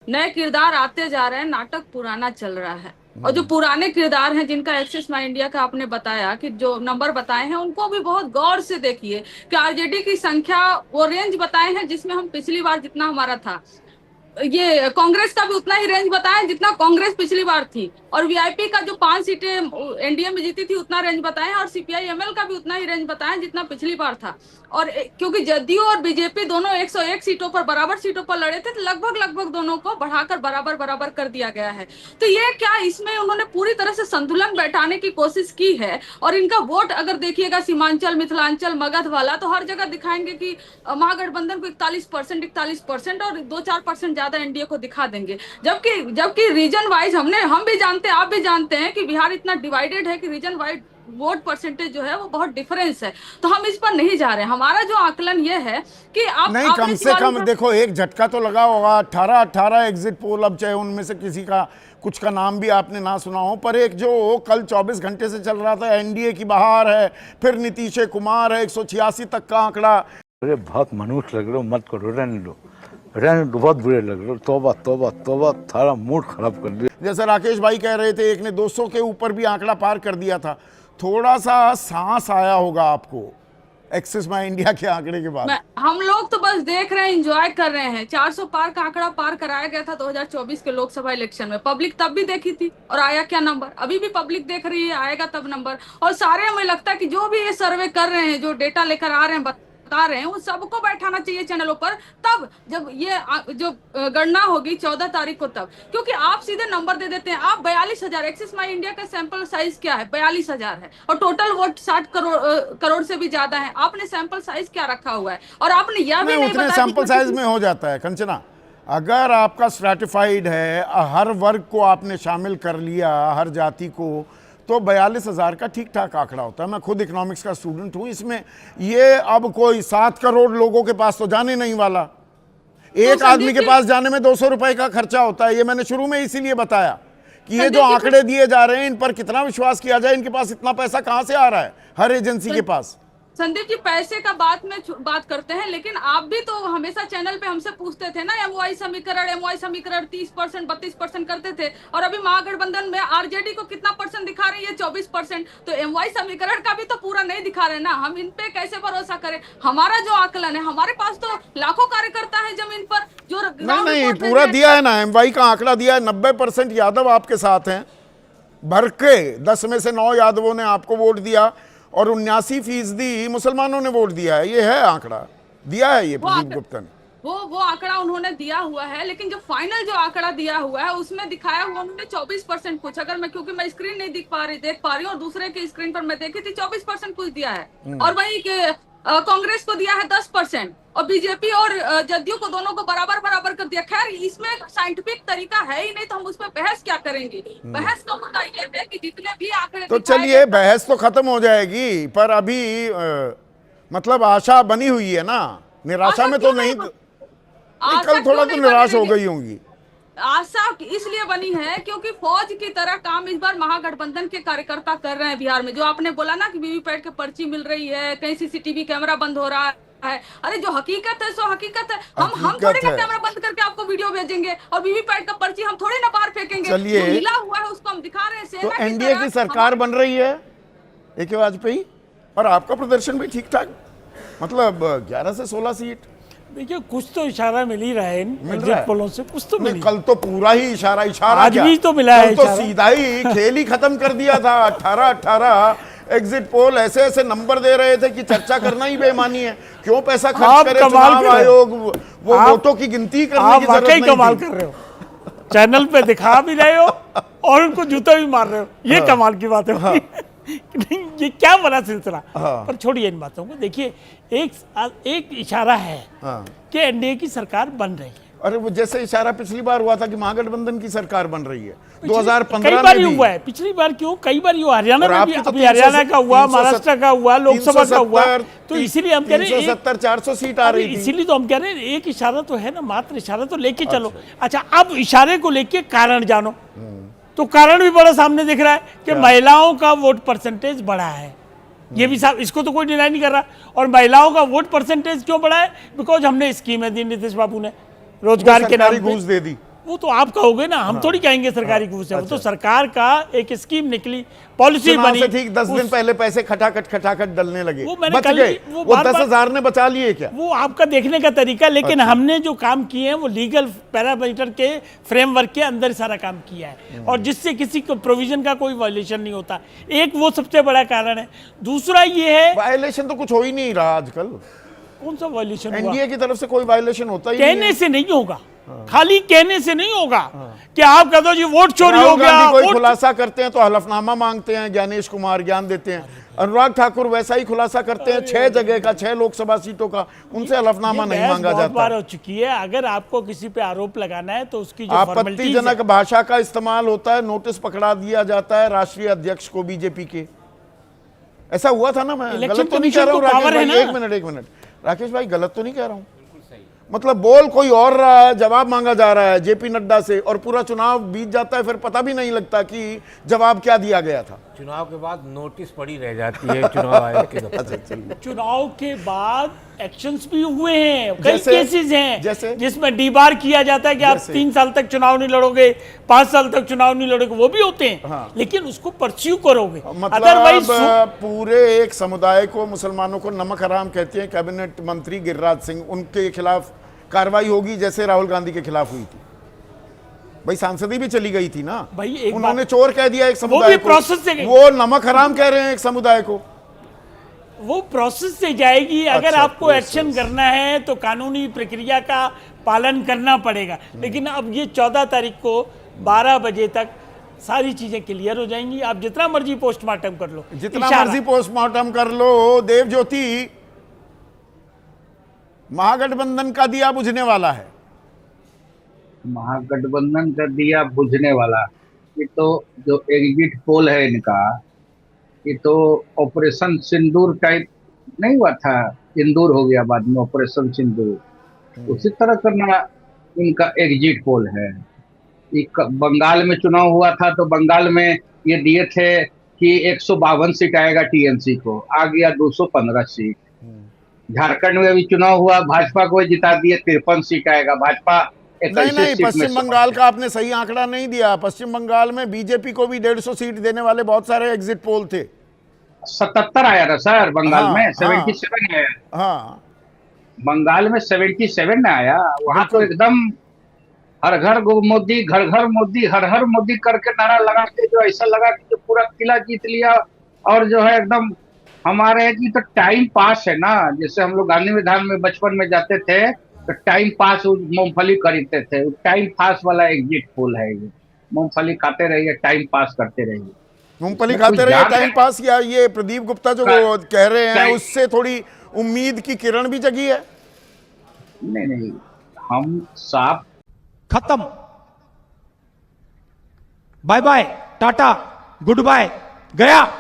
नए किरदार आते जा रहे हैं, नाटक पुराना चल रहा है। और जो पुराने किरदार हैं जिनका एक्सेस माई इंडिया का आपने बताया कि जो नंबर बताए हैं, उनको भी बहुत गौर से देखिए कि आरजेडी की संख्या, वो रेंज बताए हैं जिसमें हम पिछली बार जितना हमारा था, ये कांग्रेस का भी उतना ही रेंज बताया जितना कांग्रेस पिछली बार थी, और वीआईपी का जो 5 सीटें एनडीए में जीती थी उतना रेंज बताए, और सीपीआई एमएल का भी उतना ही रेंज बताया जितना पिछली बार था। और क्योंकि जदयू और बीजेपी दोनों 101 सीटों पर, बराबर सीटों पर लड़े थे, तो लगभग लगभग दोनों को बढ़ाकर बराबर बराबर कर दिया गया है। तो ये क्या, इसमें उन्होंने पूरी तरह से संतुलन बैठाने की कोशिश की है। और इनका वोट अगर देखिएगा सीमांचल, मिथिलांचल, मगध वाला, तो हर जगह दिखाएंगे कि महागठबंधन को 41% और 2-4% ज्यादा एनडीए को दिखा देंगे। जबकि जबकि रीजन वाइज हम भी जानते हैं, आप भी जानते हैं कि बिहार इतना डिवाइडेड है कि रीजन वाइज वोट परसेंटेज जो है वो बहुत डिफरेंस है। तो हम इस पर नहीं जा रहे। हमारा जो आकलन ये है कि आप नहीं, कम से कम देखो, एक झटका तो लगा होगा। 18 एग्जिट पोल, अब चाहे उनमें से किसी का कुछ का नाम भी आपने ना सुना हो, पर एक जो कल 24 घंटे से चल रहा था, एनडीए की बहार है, फिर नीतीश कुमार है, 186 तक का आंकड़ा। अरे बहुत मनुष्य लग रहे हो, मत करो, रहने दो, बहुत बुरे लग रहे हो। तौबा तौबा तौबा, थारा मूड खराब कर दिया। जैसे राकेश भाई कह रहे थे, एक ने 200 के ऊपर भी आंकड़ा पार कर दिया था। थोड़ा सा सांस आया होगा आपको एक्सिस माई इंडिया के आंकड़े के बाद। हम लोग तो बस देख रहे हैं, एंजॉय कर रहे हैं। 400 पार का आंकड़ा पार कराया गया था 2024 के लोकसभा इलेक्शन में। पब्लिक तब भी देखी थी, और आया क्या नंबर? अभी भी पब्लिक देख रही है, आएगा तब नंबर। और सारे, हमें लगता है कि जो भी ये सर्वे कर रहे हैं, जो डेटा लेकर आ रहे हैं, बता रहे हैं, उन सबको बैठाना चाहिए चैनलों पर, तब जब ये जो गणना होगी 14 तारीख को, तब। क्योंकि आप सीधे नंबर दे देते हैं। आप 42,000, एक्सिस माई इंडिया का सैंपल साइज क्या है? 42,000 है, और टोटल वोट 60 करोड़ से भी ज्यादा है। आपने सैंपल साइज क्या रखा हुआ है? और आपने यह भी नहीं उतने सैंपल साइज में हो जाता है कंचना। अगर आपका स्ट्रैटिफाइड है, हर वर्ग को आपने शामिल कर लिया, हर जाति को, तो 42,000 का ठीक ठाक आंकड़ा होता है। मैं खुद इकोनॉमिक्स का स्टूडेंट हूं। इसमें ये अब कोई 7 करोड़ लोगों के पास तो जाने नहीं वाला। एक आदमी के पास जाने में 200 रुपए का खर्चा होता है। ये मैंने शुरू में इसीलिए बताया कि ये जो आंकड़े दिए जा रहे हैं, इन पर कितना विश्वास किया जाए। इनके पास इतना पैसा कहां से आ रहा है हर एजेंसी के पास? संदीप जी, पैसे का बात करते हैं, लेकिन आप भी तो हमेशा चैनल पे हमसे पूछते थे ना, एमओआई समीकरण 30%, 32% करते थे। और अभी महागठबंधन में आरजेडी को कितना परसेंट दिखा रही है? 24%। तो एमओआई समीकरण का भी तो पूरा नहीं दिखा रहे ना। हम इन पे कैसे भरोसा करें? हमारा जो आकलन है, हमारे पास तो लाखों कार्यकर्ता है जमीन पर जो नहीं पूरा दिया है ना। एमवाई का आंकड़ा दिया है, 90% यादव आपके साथ हैं भर के। 10 में से 9 यादवों ने आपको वोट दिया, और 79% मुसलमानों ने वोट दिया है। ये है आंकड़ा, दिया है ये प्रदीप गुप्ता ने। वो आंकड़ा उन्होंने दिया हुआ है, लेकिन जो फाइनल जो आंकड़ा दिया हुआ है उसमें दिखाया हुआ उन्होंने 24% कुछ। अगर मैं, क्योंकि मैं स्क्रीन नहीं देख पा रही हूँ, और दूसरे की स्क्रीन पर मैं देखी थी, 24% कुछ दिया है। और वही के कांग्रेस को दिया है 10%, और बीजेपी और जदयू को, दोनों को बराबर बराबर कर दिया। खैर, इसमें साइंटिफिक तरीका है ही नहीं, तो हम उसमें बहस क्या करेंगे? बहस का मुद्दा ये है कि जितने भी आंकड़े, तो चलिए बहस तो खत्म हो जाएगी, पर अभी मतलब आशा बनी हुई है ना। निराशा में तो नहीं, कल थोड़ा तो निराश हो गई होंगी। आशा इसलिए बनी है क्योंकि फौज की तरह काम इस बार महागठबंधन के कार्यकर्ता कर रहे हैं बिहार में। जो आपने बोला ना कि वीवीपैट के पर्ची मिल रही है, कहीं सीसीटीवी कैमरा बंद हो रहा है, अरे जो हकीकत है सो हकीकत है। हम थोड़ी ना कैमरा बंद करके आपको वीडियो भेजेंगे, और वीवीपैट का पर्ची हम थोड़ी ना बाहर फेंकेंगे। चलिए, जो मिला हुआ है उसको हम दिखा रहे हैं। तो एनडीए की सरकार बन रही है AK वाजपेयी, और आपका प्रदर्शन भी ठीक ठाक, मतलब 11 से 16 सीट। देखिए, कुछ तो इशारा मिल ही रहा है एग्जिट पोलों से, कुछ तो मिल। कल तो पूरा ही इशारा आज भी तो मिला है। तो सीधा ही खेल ही खत्म कर दिया था। 18 एग्जिट पोल ऐसे ऐसे नंबर दे रहे थे कि चर्चा करना ही बेईमानी है। क्यों पैसा खर्च करे चुनाव आयोग? वो वोटों की गिनती करने की जरूरत नहीं थी। कमाल कर रहे हो, चैनल पे दिखा भी रहे हो और उनको जूता भी मार रहे हो। ये कमाल की बात है। ये क्या बड़ा सिलसिला। पर छोड़िए इन बातों को। देखिए, एक इशारा है कि एनडीए की सरकार बन रही है। अरे वो जैसे इशारा पिछली बार हुआ था कि महागठबंधन की सरकार बन रही है, 2015 कई बार ही हुआ है। पिछली बार क्यों, कई बार हुआ। हरियाणा में भी, अभी हरियाणा का हुआ, महाराष्ट्र का हुआ, लोकसभा का हुआ। तो इसीलिए हम कह रहे हैं 370-400 सीट आ रही थी। इसीलिए तो हम कह रहे हैं एक इशारा तो है ना, मात्र इशारा तो लेके चलो। अच्छा, अब इशारे को लेके कारण जानो। तो कारण भी बड़ा सामने दिख रहा है कि महिलाओं का वोट परसेंटेज बढ़ा है। ये भी साहब, इसको तो कोई डिनाई नहीं कर रहा। और महिलाओं का वोट परसेंटेज क्यों बढ़ा है? बिकॉज हमने स्कीमें दी, नीतीश बाबू ने रोजगार के नाम पे घूस दे दी। वो तो आप कहोगे ना, हम थोड़ी कहेंगे सरकारी घूस है। वो तो सरकार का एक स्कीम निकली, पॉलिसी चुनाव बनी। से ठीक 10 दिन पहले पैसे खटाखट डलने लगे, वो मैंने बच कल गए। वो वो बार-बार- 10,000 ने बचा लिए क्या? वो आपका देखने का तरीका, लेकिन हमने जो काम किए हैं वो लीगल पैरामीटर के फ्रेमवर्क के अंदर सारा काम किया है, और जिससे किसी को प्रोविजन का कोई वायलेशन नहीं होता। एक वो सबसे बड़ा कारण है। दूसरा ये है, वायलेशन तो कुछ हो ही नहीं रहा आजकल। कौन सा वायलेशन हुआ? एनडीए की तरफ से कोई वायलेशन होता ही नहीं कहने है। से नहीं होगा, खाली कहने से नहीं होगा कि आप कह दो जी वोट चोरी हो राहुल गया, गांधी कोई वोट- खुलासा करते हैं तो हलफनामा मांगते हैं, ज्ञानेश कुमार ज्ञान देते हैं। अनुराग ठाकुर वैसा ही खुलासा करते हैं, 6 जगह का, 6 लोकसभा सीटों का, उनसे हलफनामा ये नहीं बहस मांगा बहुत जाता। बार हो चुकी है। अगर आपको किसी पे आरोप लगाना है तो उसकी जो formalities आपत्तिजनक है- भाषा का इस्तेमाल होता है, नोटिस पकड़ा दिया जाता है राष्ट्रीय अध्यक्ष को बीजेपी के। ऐसा हुआ था ना? मैं इलेक्शन गलत तो नहीं कह कमीशन रहा हूँ को राकेश power है भाई? ना? एक मिनट राकेश भाई, गलत तो नहीं कह रहा हूँ? मतलब बोल कोई और रहा है, जवाब मांगा जा रहा है जेपी नड्डा से, और पूरा चुनाव बीत जाता है, फिर पता भी नहीं लगता कि जवाब क्या दिया गया था। चुनाव के बाद नोटिस पड़ी रह जाती है चुनाव आयोग के दफ्तर। चुनाव के बाद एक्शंस भी हुए हैं, कई जैसे- केसेस हैं जैसे? जिसमें डीबार किया जाता है कि आप जैसे? 3 साल तक चुनाव नहीं लड़ोगे, 5 साल तक चुनाव नहीं लड़ोगे, वो भी होते हैं। हाँ। लेकिन उसको परस्यू करोगे, मतलब अदरवाइज पूरे एक समुदाय को, मुसलमानों को नमक हराम कहते हैं कैबिनेट मंत्री गिरिराज सिंह, उनके खिलाफ कार्रवाई होगी जैसे राहुल गांधी के खिलाफ हुई थी। भाई सांसदी भी चली गई थी ना भाई, एक उन्होंने बात- चोर कह दिया एक समुदाय भी को, प्रोसेस से गई। वो नमक हराम कह रहे हैं एक समुदाय को। वो प्रोसेस से जाएगी। अगर अच्छा, आपको प्रोसेस। एक्शन करना है तो कानूनी प्रक्रिया का पालन करना पड़ेगा। लेकिन अब ये 14 तारीख को 12 बजे तक सारी चीजें क्लियर हो जाएंगी। आप जितना मर्जी पोस्टमार्टम कर लो, जितना इशारा। मर्जी पोस्टमार्टम कर लो। देव ज्योति, महागठबंधन का दिया बुझने वाला है। महागठबंधन का दिया बुझने वाला, ये तो जो एग्जिट पोल है इनका, ये तो ऑपरेशन सिंदूर टाइप नहीं हुआ था, इंदूर हो गया बाद में ऑपरेशन सिंदूर, उसी तरह करना इनका एग्जिट पोल है। बंगाल में चुनाव हुआ था तो बंगाल में ये दिए थे कि 152 सीट आएगा टीएमसी को, आ गया 215 सीट। झारखंड में अभी चुनाव हुआ, भाजपा को जिता दिए, 53 सीट आएगा, भाजपा नहीं, पश्चिम बंगाल का आपने सही आंकड़ा नहीं दिया। पश्चिम बंगाल में बीजेपी को भी 150 सीट देने वाले बहुत सारे एग्जिट पोल थे। 77 आया था सर बंगाल हाँ, में, 77 आया। हाँ, बंगाल में 77 में आया। वहां तो एकदम हर घर मोदी, घर घर मोदी, हर हर मोदी करके नारा लगा के जो ऐसा लगा कि जो पूरा किला जीत लिया। और जो है एकदम हमारे की तो टाइम पास है ना, जैसे हम लोग गांधी मैदान में बचपन में जाते थे तो टाइम पास मूंगफली खरीदते थे, टाइम पास वाला एग्जिट पोल है ये। मूंगफली खाते रहिए, टाइम पास करते रहिए, मूंगफली खाते रहे टाइम पास। या ये प्रदीप गुप्ता जो कह रहे हैं उससे थोड़ी उम्मीद की किरण भी जगी है? नहीं, हम साफ खत्म, bye bye, tata, goodbye, गया।